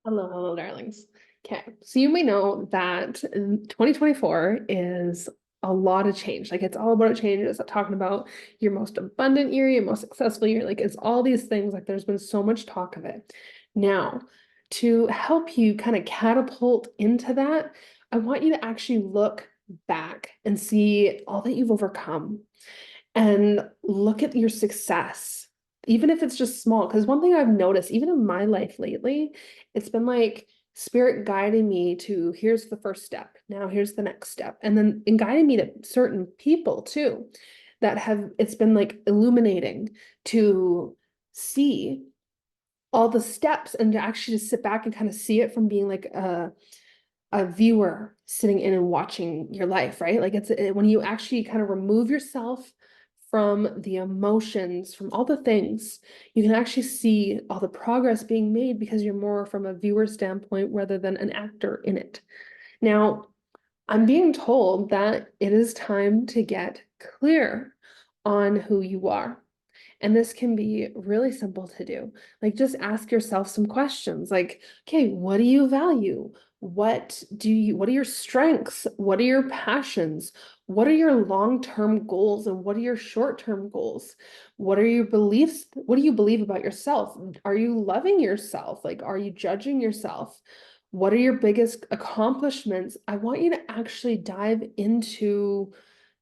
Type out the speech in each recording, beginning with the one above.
Hello, hello, darlings. Okay, so you may know that 2024 is a lot of change. Like it's all about change. It's talking about your most abundant year, your most successful year. Like it's all these things. Like there's been so much talk of it. Now, to help you kind of catapult into that, I want you to actually look back and see all that you've overcome and look at your success, even if it's just small. Because one thing I've noticed, even in my life lately, it's been like spirit guiding me to here's the first step, now here's the next step, and then in guiding me to certain people too, that have it's been like illuminating to see all the steps and to actually just sit back and kind of see it from being like a viewer sitting in and watching your life, right? Like when you actually kind of remove yourself from the emotions, from all the things, you can actually see all the progress being made because you're more from a viewer standpoint rather than an actor in it. Now, I'm being told that it is time to get clear on who you are. And this can be really simple to do. Like just ask yourself some questions like, okay, what do you value? What are your strengths? What are your passions? What are your long-term goals and what are your short-term goals? What are your beliefs? What do you believe about yourself? Are you loving yourself? Like, are you judging yourself? What are your biggest accomplishments? I want you to actually dive into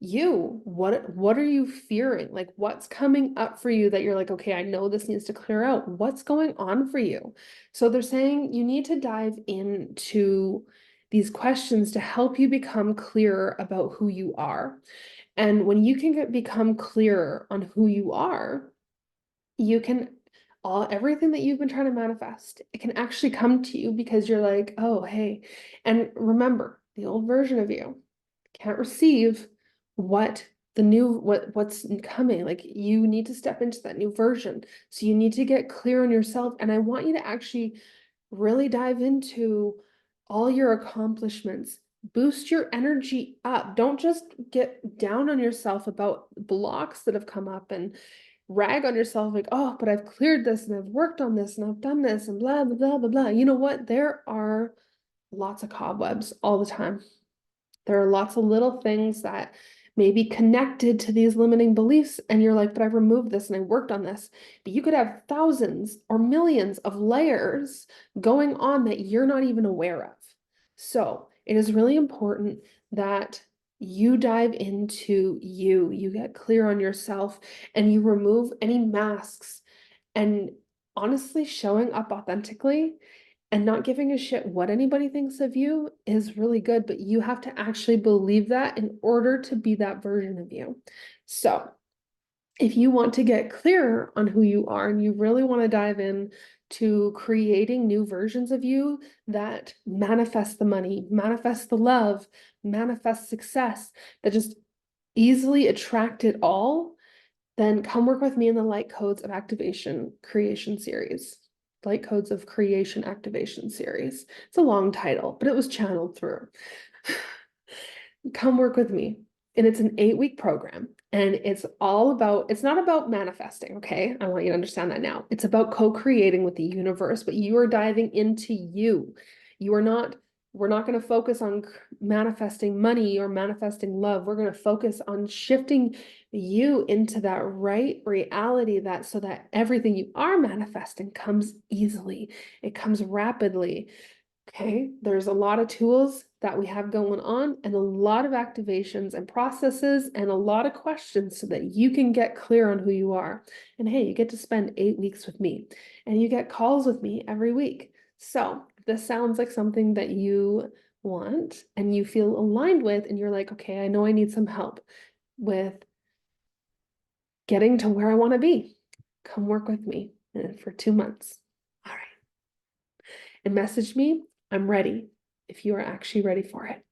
you. What are you fearing? Like what's coming up for you that you're like, okay, I know this needs to clear out. What's going on for you? So they're saying you need to dive into these questions to help you become clearer about who you are. And when you can become clearer on who you are, you can all everything that you've been trying to manifest, it can actually come to you because you're like, oh, hey. And remember, the old version of you can't receive what what's coming. Like you need to step into that new version. So you need to get clear on yourself. And I want you to actually really dive into all your accomplishments. Boost your energy up. Don't just get down on yourself about blocks that have come up and rag on yourself like, oh, but I've cleared this and I've worked on this and I've done this and blah, blah, blah, blah, blah. You know what? There are lots of cobwebs all the time. There are lots of little things that may be connected to these limiting beliefs. And you're like, but I've removed this and I worked on this. But you could have thousands or millions of layers going on that you're not even aware of. So it is really important that you dive into you get clear on yourself, and you remove any masks and honestly showing up authentically and not giving a shit what anybody thinks of you is really good, but you have to actually believe that in order to be that version of you. So, if you want to get clearer on who you are and you really want to dive in to creating new versions of you that manifest the money, manifest the love, manifest success, that just easily attract it all, then come work with me in the Light Codes of Activation Creation series. Light Codes of Creation Activation series. It's a long title, but it was channeled through. Come work with me. And it's an 8-week program. And it's not about manifesting, okay? I want you to understand that now. It's about co-creating with the universe, but you are diving into you. You are not, we're not going to focus on manifesting money or manifesting love. We're going to focus on shifting you into that right reality, that so that everything you are manifesting comes easily. It comes rapidly. Okay, there's a lot of tools that we have going on and a lot of activations and processes and a lot of questions so that you can get clear on who you are. And hey, you get to spend 8 weeks with me and you get calls with me every week. So if this sounds like something that you want and you feel aligned with, and you're like, okay, I know I need some help with getting to where I want to be, come work with me for 2 months. All right. And message me. I'm ready if you are actually ready for it.